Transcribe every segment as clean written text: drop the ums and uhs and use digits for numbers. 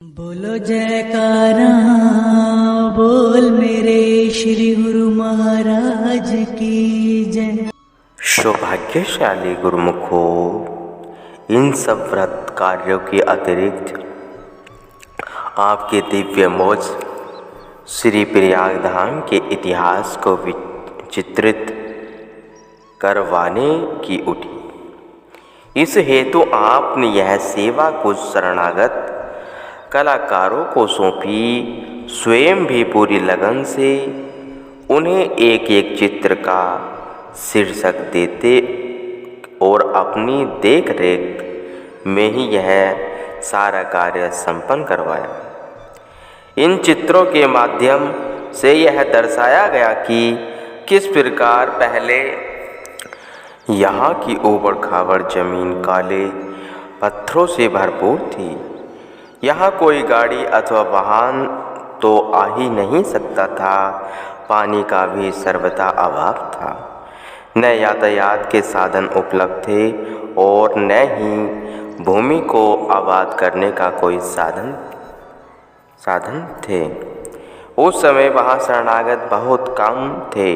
बोलो जयकारा बोल मेरे श्री गुरु महाराज की जय। सौभाग्यशाली गुरुमुखो, इन सब व्रत कार्यों के अतिरिक्त आपके दिव्य मोज श्री प्रयाग धाम के इतिहास को चित्रित करवाने की उठी। इस हेतु आपने यह सेवा कुछ शरणागत कलाकारों को सौंपी। स्वयं भी पूरी लगन से उन्हें एक एक चित्र का शीर्षक देते और अपनी देख रेख में ही यह सारा कार्य संपन्न करवाया। इन चित्रों के माध्यम से यह दर्शाया गया कि किस प्रकार पहले यहाँ की ऊबड़ खाबड़ जमीन काले पत्थरों से भरपूर थी। यहाँ कोई गाड़ी अथवा वाहन तो आ ही नहीं सकता था। पानी का भी सर्वथा अभाव था। न यातायात के साधन उपलब्ध थे और न ही भूमि को आबाद करने का कोई साधन थे। उस समय वहाँ शरणागत बहुत कम थे।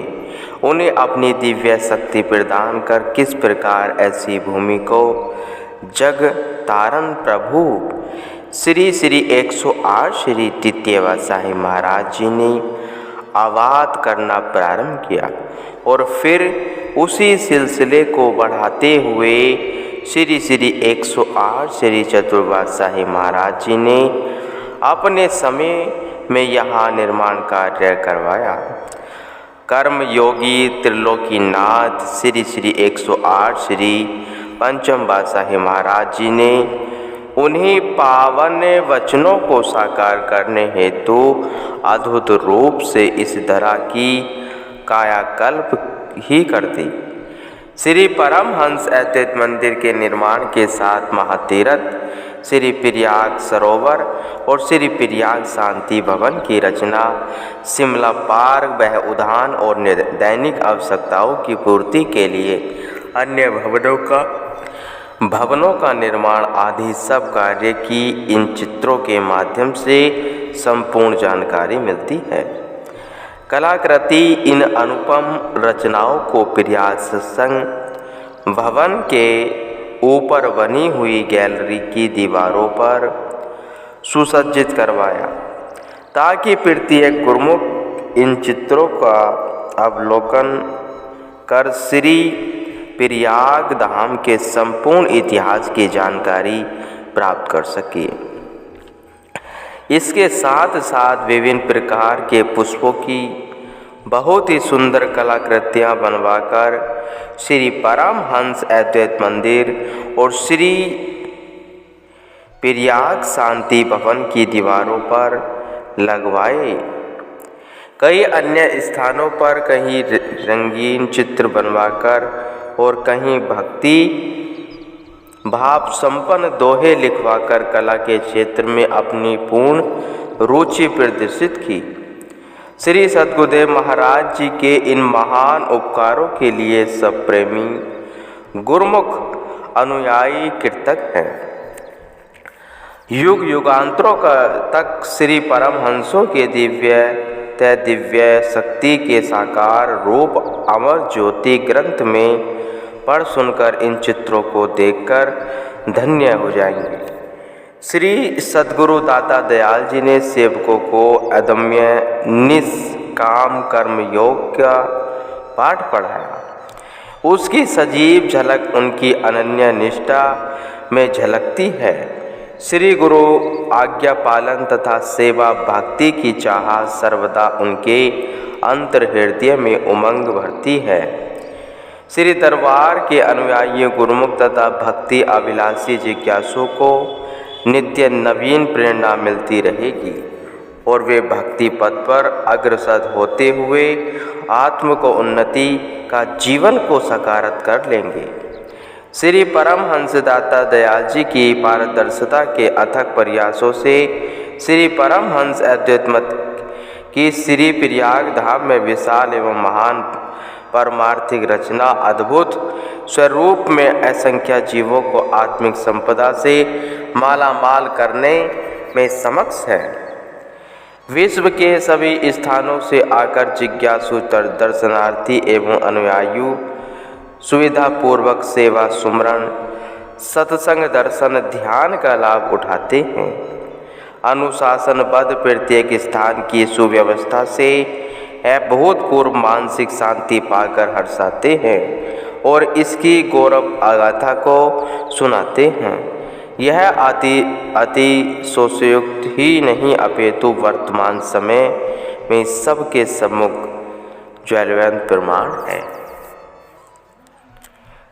उन्हें अपनी दिव्य शक्ति प्रदान कर किस प्रकार ऐसी भूमि को जग तारण प्रभु श्री 108 श्री द्वितीय शाही महाराज जी ने आबाद करना प्रारंभ किया और फिर उसी सिलसिले को बढ़ाते हुए श्री 108 श्री चतुर्बादशाही महाराज जी ने अपने समय में यहाँ निर्माण कार्य करवाया। कर्म योगी त्रिलोकीनाथ श्री 108 श्री पंचम बादशाही महाराज जी ने उन्हीं पावन वचनों को साकार करने हेतु अद्भुत रूप से इस धरा की कायाकल्प ही कर दी। श्री परमहंस अद्वैत मंदिर के निर्माण के साथ महातीर्थ श्री प्रयाग सरोवर और श्री प्रयाग शांति भवन की रचना, शिमला पार्क, वह उद्यान और दैनिक आवश्यकताओं की पूर्ति के लिए अन्य भवनों का निर्माण आदि सब कार्य की इन चित्रों के माध्यम से संपूर्ण जानकारी मिलती है। कलाकृति इन अनुपम रचनाओं को प्रयाग सत्संग भवन के ऊपर बनी हुई गैलरी की दीवारों पर सुसज्जित करवाया ताकि प्रत्येक गुरुमुख इन चित्रों का अवलोकन कर श्री प्रयाग धाम के संपूर्ण इतिहास की जानकारी प्राप्त कर सके। इसके साथ साथ विभिन्न प्रकार के पुष्पों की बहुत ही सुंदर कलाकृतियाँ बनवाकर श्री परमहंस अद्वैत मंदिर और श्री प्रयाग शांति भवन की दीवारों पर लगवाए। कई अन्य स्थानों पर कहीं रंगीन चित्र बनवाकर और कहीं भक्ति भाव संपन्न दोहे लिखवाकर कला के क्षेत्र में अपनी पूर्ण रुचि प्रदर्शित की। श्री सद्गुरुदेव महाराज जी के इन महान उपकारों के लिए सब प्रेमी गुरुमुख अनुयायी कृतज्ञ हैं। युग युगांतरों तक श्री परमहंसों के दिव्य शक्ति के साकार रूप अमर ज्योति ग्रंथ में पढ़ सुनकर इन चित्रों को देखकर धन्य हो जाएंगे। श्री सद्गुरु दाता दयाल जी ने सेवकों को अदम्य निष्काम कर्म योग का पाठ पढ़ाया। उसकी सजीव झलक उनकी अनन्य निष्ठा में झलकती है। श्री गुरु आज्ञा पालन तथा सेवा भक्ति की चाह सर्वदा उनके अंतर्हृदय में उमंग भरती है। श्री दरबार के अनुयायी गुरुमुख तथा भक्ति अभिलाषी जिज्ञासु को नित्य नवीन प्रेरणा मिलती रहेगी और वे भक्ति पथ पर अग्रसर होते हुए आत्म को उन्नति का जीवन को साकारत कर लेंगे। श्री परमहंस दाता दयाल जी की पारदर्शिता के अथक प्रयासों से श्री परमहंस अद्वैत मत की श्री प्रयाग धाम में विशाल एवं महान परमार्थिक रचना अद्भुत स्वरूप में असंख्य जीवों को आत्मिक संपदा से माला माल करने में समक्ष है। विश्व के सभी स्थानों से आकर जिज्ञासु दर्शनार्थी एवं अनुयायी सुविधापूर्वक सेवा, सुमरण, सत्संग, दर्शन, ध्यान का लाभ उठाते हैं। अनुशासनबद्ध प्रत्येक स्थान की सुव्यवस्था से अभूतपूर्व मानसिक शांति पाकर हर्षाते हैं और इसकी गौरव अगाथा को सुनाते हैं। यह अति सोचयुक्त ही नहीं अपितु वर्तमान समय में सबके सम्मुख ज्वलंत प्रमाण है।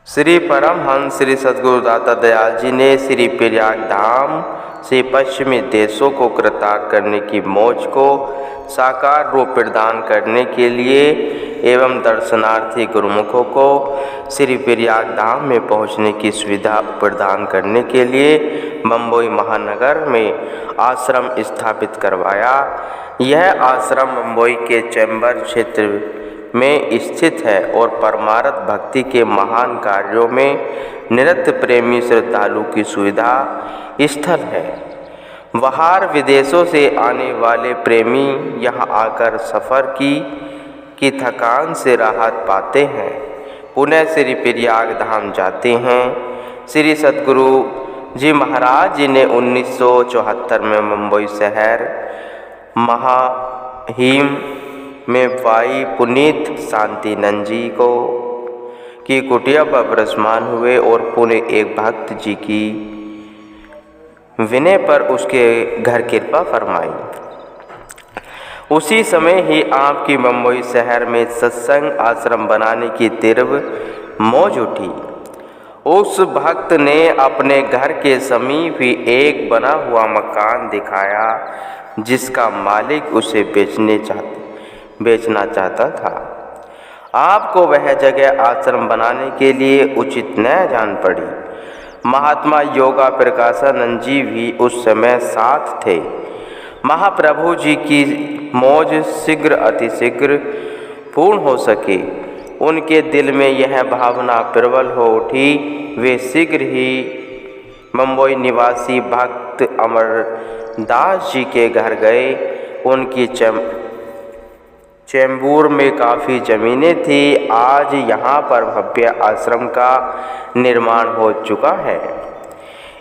श्री परमहंस श्री सद्गुरु दाता दयाल जी ने श्री प्रयाग धाम से पश्चिमी देशों को कृतार्थ करने की मौज को साकार रूप प्रदान करने के लिए एवं दर्शनार्थी गुरुमुखों को श्री प्रयाग धाम में पहुंचने की सुविधा प्रदान करने के लिए मुंबई महानगर में आश्रम स्थापित करवाया। यह आश्रम मुंबई के चैम्बर क्षेत्र में स्थित है और परमार्थ भक्ति के महान कार्यों में निरत प्रेमी श्रद्धालु की सुविधा स्थल है। बाहर विदेशों से आने वाले प्रेमी यहाँ आकर सफ़र की थकान से राहत पाते हैं, पुनः श्री प्रयाग धाम जाते हैं। श्री सद्गुरु जी महाराज जी ने 1974 में मुंबई शहर महाहिम में भाई पुनीत शांतिनंद जी की कुटिया पर विराजमान हुए और पुनः एक भक्त जी की विनय पर उसके घर कृपा फरमाई। उसी समय ही आपकी मुंबई शहर में सत्संग आश्रम बनाने की तीव्र मौज उठी। उस भक्त ने अपने घर के समीप ही एक बना हुआ मकान दिखाया जिसका मालिक उसे बेचना चाहता था। आपको वह जगह आश्रम बनाने के लिए उचित न जान पड़ी। महात्मा योगा प्रकाशानंद जी भी उस समय साथ थे। महाप्रभु जी की मौज शीघ्र अतिशीघ्र पूर्ण हो सके, उनके दिल में यह भावना प्रबल हो उठी। वे शीघ्र ही मुंबई निवासी भक्त अमरदास जी के घर गए। उनकी चैम्बूर में काफ़ी ज़मीनें थी। आज यहाँ पर भव्य आश्रम का निर्माण हो चुका है।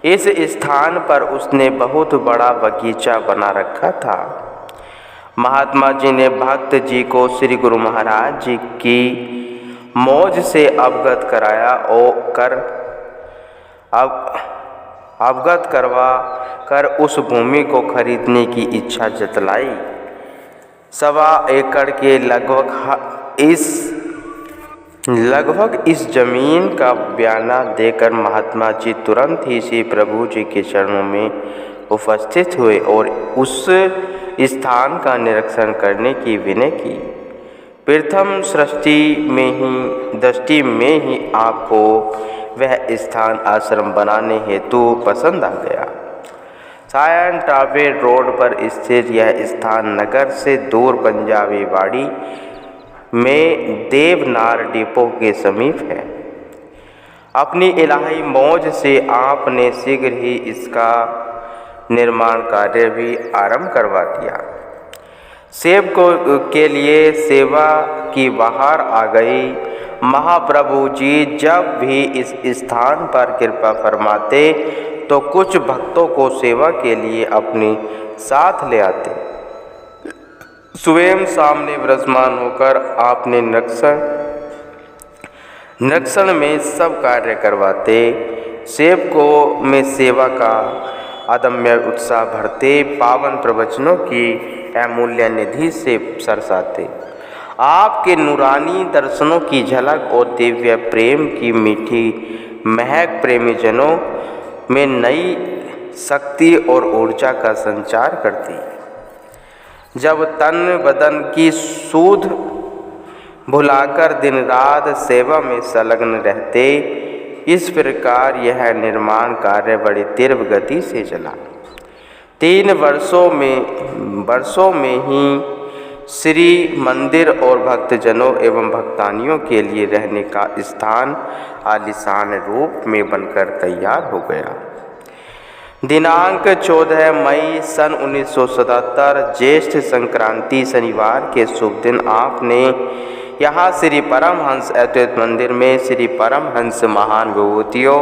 इस स्थान पर उसने बहुत बड़ा बगीचा बना रखा था। महात्मा जी ने भक्त जी को श्री गुरु महाराज जी की मौज से अवगत करवा कर उस भूमि को खरीदने की इच्छा जतलाई। 1.25 एकड़ के लगभग इस जमीन का बयाना देकर महात्मा जी तुरंत ही श्री प्रभु जी के चरणों में उपस्थित हुए और उस स्थान का निरीक्षण करने की विनय की। प्रथम दृष्टि में ही आपको वह स्थान आश्रम बनाने हेतु पसंद आ गया। सायन टावे रोड पर स्थित यह स्थान नगर से दूर पंजाबी बाड़ी में देवनार डिपो के समीप है। अपनी इलाही मौज से आपने शीघ्र ही इसका निर्माण कार्य भी आरंभ करवा दिया। सेवकों के लिए सेवा की बहार आ गई। महाप्रभु जी जब भी इस स्थान पर कृपा फरमाते तो कुछ भक्तों को सेवा के लिए अपने साथ ले आते। स्वयं सामने विराजमान होकर आपने निरीक्षण में सब कार्य करवाते। सेवकों में सेवा का अदम्य उत्साह भरते, पावन प्रवचनों की अमूल्य निधि से सरसाते। आपके नूरानी दर्शनों की झलक और दिव्य प्रेम की मीठी महक प्रेमी जनों में नई शक्ति और ऊर्जा का संचार करती। जब तन बदन की सूध भुलाकर दिन रात सेवा में संलग्न रहते। इस प्रकार यह निर्माण कार्य बड़ी तीव्र गति से चला। 3 वर्षों में ही श्री मंदिर और भक्तजनों एवं भक्तानियों के लिए रहने का स्थान आलीशान रूप में बनकर तैयार हो गया। दिनांक 14 मई सन 1977 ज्येष्ठ संक्रांति शनिवार के शुभ दिन आपने यहाँ श्री परमहंस अद्वैत मंदिर में श्री परमहंस महान विभूतियों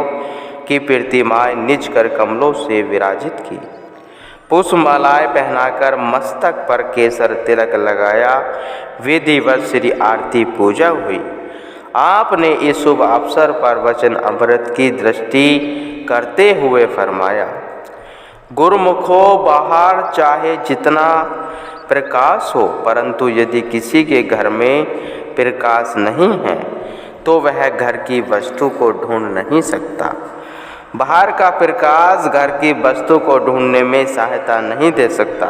की प्रतिमाएं निज कर कमलों से विराजित की। पुष्पमालाएं पहनाकर मस्तक पर केसर तिलक लगाया। विधिवत श्री आरती पूजा हुई। आपने इस शुभ अवसर पर वचन अमृत की दृष्टि करते हुए फरमाया, गुरुमुखो बाहर चाहे जितना प्रकाश हो, परंतु यदि किसी के घर में प्रकाश नहीं है तो वह घर की वस्तु को ढूंढ नहीं सकता। बाहर का प्रकाश घर की वस्तु को ढूंढने में सहायता नहीं दे सकता।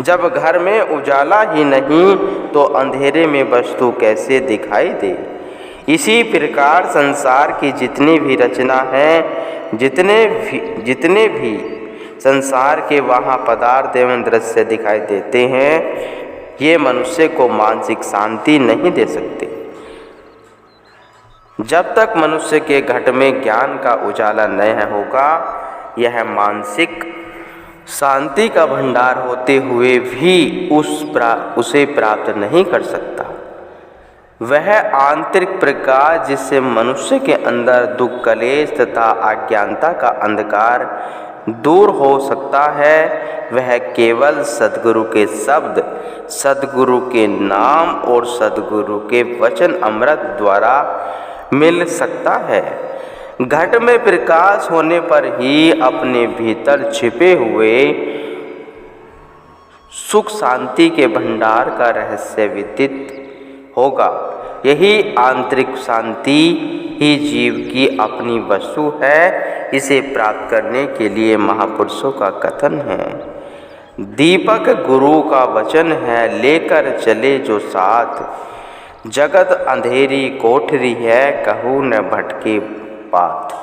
जब घर में उजाला ही नहीं तो अंधेरे में वस्तु कैसे दिखाई दे। इसी प्रकार संसार की जितनी भी रचना है, जितने भी संसार के वहाँ पदार्थ एवं दृश्य दिखाई देते हैं, ये मनुष्य को मानसिक शांति नहीं दे सकते। जब तक मनुष्य के घट में ज्ञान का उजाला नहीं होगा, यह मानसिक शांति का भंडार होते हुए भी उसे प्राप्त नहीं कर सकता। वह आंतरिक प्रकाश जिससे मनुष्य के अंदर दुख, कलेश तथा अज्ञानता का अंधकार दूर हो सकता है, वह केवल सद्गुरु के शब्द, सद्गुरु के नाम और सद्गुरु के वचन अमृत द्वारा मिल सकता है। घट में प्रकाश होने पर ही अपने भीतर छिपे हुए सुख शांति के भंडार का रहस्य विदित होगा। यही आंतरिक शांति ही जीव की अपनी वस्तु है। इसे प्राप्त करने के लिए महापुरुषों का कथन है, दीपक गुरु का वचन है, लेकर चले जो साथ, जगत अंधेरी कोठरी है, कहूँ न भटके पात।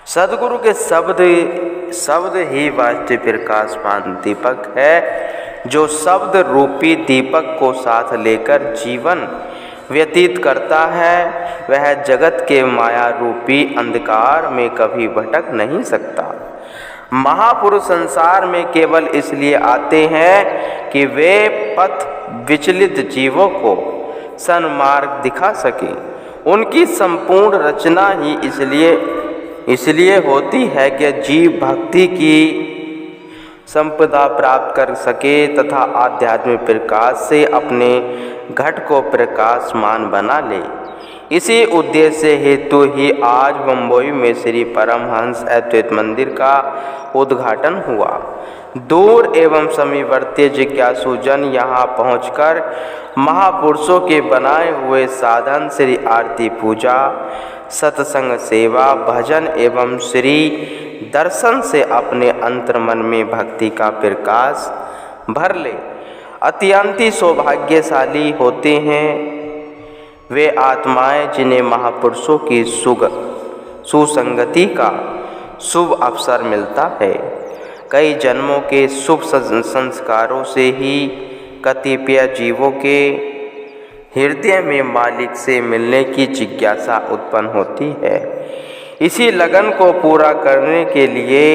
सद्गुरु के शब्द ही वास्तविक प्रकाशमान दीपक है। जो शब्द रूपी दीपक को साथ लेकर जीवन व्यतीत करता है, वह जगत के माया रूपी अंधकार में कभी भटक नहीं सकता। महापुरुष संसार में केवल इसलिए आते हैं कि वे पथ विचलित जीवों को सन्मार्ग दिखा सके। उनकी संपूर्ण रचना ही इसलिए होती है कि जीव भक्ति की संपदा प्राप्त कर सके तथा आध्यात्मिक प्रकाश से अपने घट को प्रकाशमान बना ले। इसी उद्देश्य हेतु ही आज मुंबई में श्री परमहंस अद्वैत मंदिर का उद्घाटन हुआ। दूर एवं समीपवर्ती जिज्ञासु जन यहाँ पहुंचकर महापुरुषों के बनाए हुए साधन श्री आरती पूजा, सत्संग सेवा, भजन एवं श्री दर्शन से अपने अंतर्मन में भक्ति का प्रकाश भर ले। अत्यंत सौभाग्यशाली होते हैं वे आत्माएं जिन्हें महापुरुषों की सुसंगति का शुभ अवसर मिलता है। कई जन्मों के शुभ संस्कारों से ही कतिपय जीवों के हृदय में मालिक से मिलने की जिज्ञासा उत्पन्न होती है। इसी लगन को पूरा करने के लिए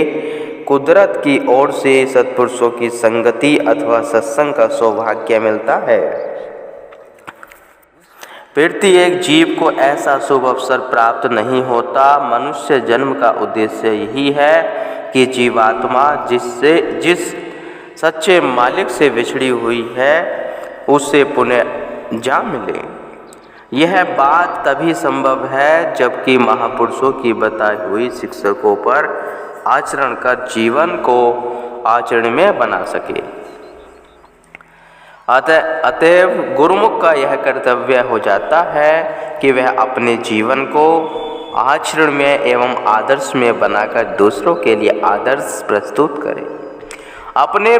कुदरत की ओर से सत्पुरुषों की संगति अथवा सत्संग का सौभाग्य मिलता है। प्रत्येक जीव को ऐसा शुभ अवसर प्राप्त नहीं होता। मनुष्य जन्म का उद्देश्य यही है कि जीवात्मा जिस सच्चे मालिक से बिछड़ी हुई है उससे पुनः जा मिले। यह बात तभी संभव है जबकि महापुरुषों की बताई हुई शिक्षकों पर आचरण कर जीवन को आचरण में बना सके। अतएव गुरुमुख का यह कर्तव्य हो जाता है कि वह अपने जीवन को आचरण में एवं आदर्श में बनाकर दूसरों के लिए आदर्श प्रस्तुत करे। अपने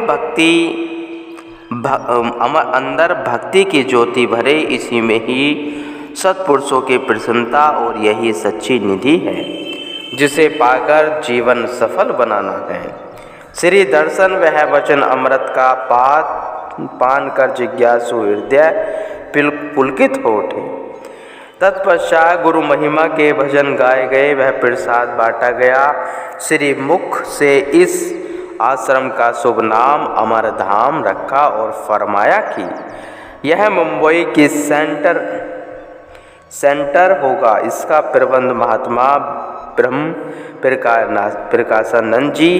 अंदर भक्ति की ज्योति भरे, इसी में ही सत्पुरुषों की प्रसन्नता और यही सच्ची निधि है जिसे पाकर जीवन सफल बनाना है। श्री दर्शन वह वचन अमृत का पान कर जिज्ञासु हृदय पुलकित हो उठे। तत्पश्चात गुरु महिमा के भजन गाए गए, वह प्रसाद बांटा गया। श्री मुख से इस आश्रम का शुभ नाम अमरधाम रखा और फरमाया कि यह मुंबई की सेंटर होगा। इसका प्रबंध महात्मा ब्रह्म प्रकाशानंद जी,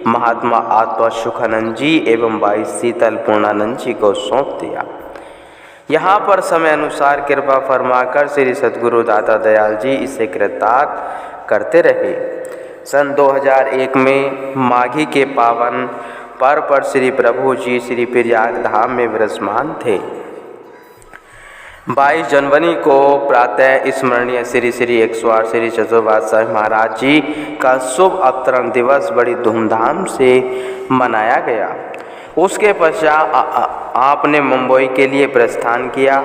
महात्मा आत्मा सुखानंद जी एवं भाई शीतल पूर्णानंद जी को सौंप दिया। यहाँ पर समय अनुसार कृपा फरमाकर श्री सद्गुरु दाता दयाल जी इसे कृतार्थ करते रहे। सन 2001 में माघी के पावन पर्व पर श्री प्रभु जी श्री प्रयाग धाम में विराजमान थे। 22 जनवरी को प्रातः स्मरणीय श्री श्री 108 श्री चतुर्बाद साहिब महाराज जी का शुभ अवतरण दिवस बड़ी धूमधाम से मनाया गया। उसके पश्चात आपने मुंबई के लिए प्रस्थान किया।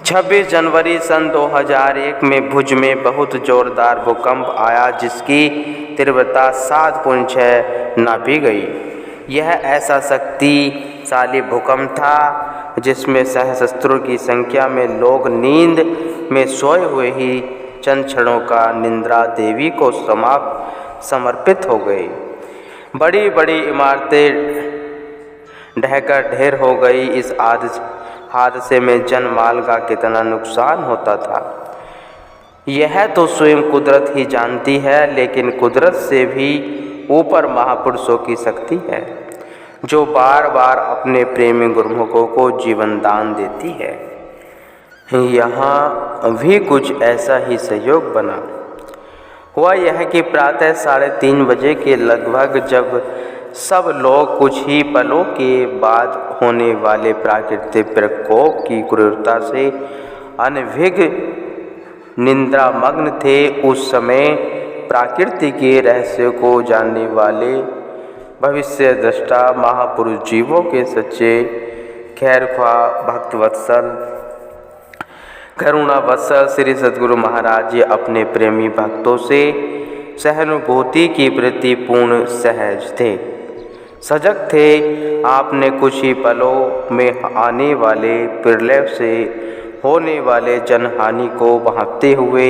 26 जनवरी सन 2001 में भुज में बहुत जोरदार भूकंप आया, जिसकी तीव्रता 7.6 नापी गई। यह ऐसा शक्तिशाली भूकंप था जिसमें सहस्त्रों की संख्या में लोग नींद में सोए हुए ही चंद क्षणों का निद्रा देवी को समर्पित हो गए। बड़ी बड़ी इमारतें ढहकर ढेर हो गई। इस हादसे में जन माल का कितना नुकसान होता था यह तो स्वयं कुदरत ही जानती है, लेकिन कुदरत से भी ऊपर महापुरुषों की शक्ति है जो बार बार अपने प्रेमी गुरुमुखों को जीवन दान देती है। यहाँ भी कुछ ऐसा ही सहयोग बना। हुआ यह कि प्रातः 3:30 बजे के लगभग जब सब लोग कुछ ही पलों के बाद होने वाले प्राकृतिक प्रकोप की क्रूरता से अनभिज्ञ निद्रामग्न थे, उस समय प्रकृति के रहस्य को जानने वाले भविष्य दृष्टा महापुरुष जीवों के सच्चे खैरख्वाह भक्तवत्सल करुणावत्सल श्री सद्गुरु महाराज जी अपने प्रेमी भक्तों से सहानुभूति की प्रति पूर्ण सहज थे, सजग थे। आपने कुछ ही पलों में आने वाले प्रलय से होने वाले जनहानि को भांपते हुए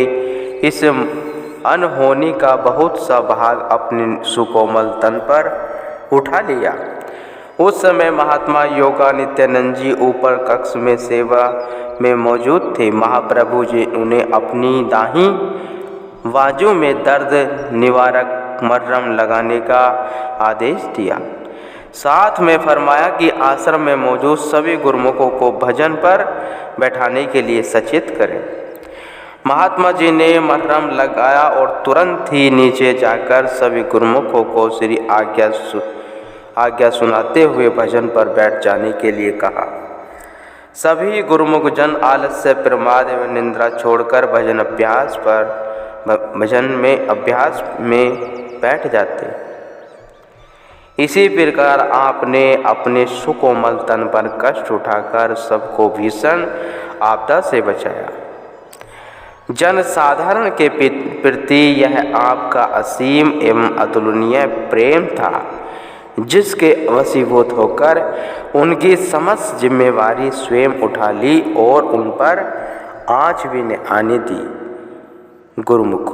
इस अनहोनी का बहुत सा भाग अपने सुकोमल तन पर उठा लिया। उस समय महात्मा योगा नित्यानंद जी ऊपर कक्ष में सेवा में मौजूद थे। महाप्रभु जी उन्हें अपनी दाहिनी बाजू में दर्द निवारक मरहम लगाने का आदेश दिया। साथ में फरमाया कि आश्रम में मौजूद सभी गुरुमुखों को भजन पर बैठाने के लिए सचेत करें। महात्मा जी ने मरहम लगाया और तुरंत ही नीचे जाकर सभी गुरुमुखों को श्री आज्ञा सुनाते हुए भजन पर बैठ जाने के लिए कहा। सभी गुरुमुख जन आलस्य, प्रमाद एवं निंद्रा छोड़कर भजन में अभ्यास में बैठ जाते। इसी प्रकार आपने अपने सुकोमल तन पर कष्ट उठाकर सबको भीषण आपदा से बचाया। जन साधारण के प्रति यह आपका असीम एवं अतुलनीय प्रेम था, जिसके वशीभूत होकर उनकी समस्त जिम्मेवारी स्वयं उठा ली और उन पर आँच भी न आने दी। गुरुमुख।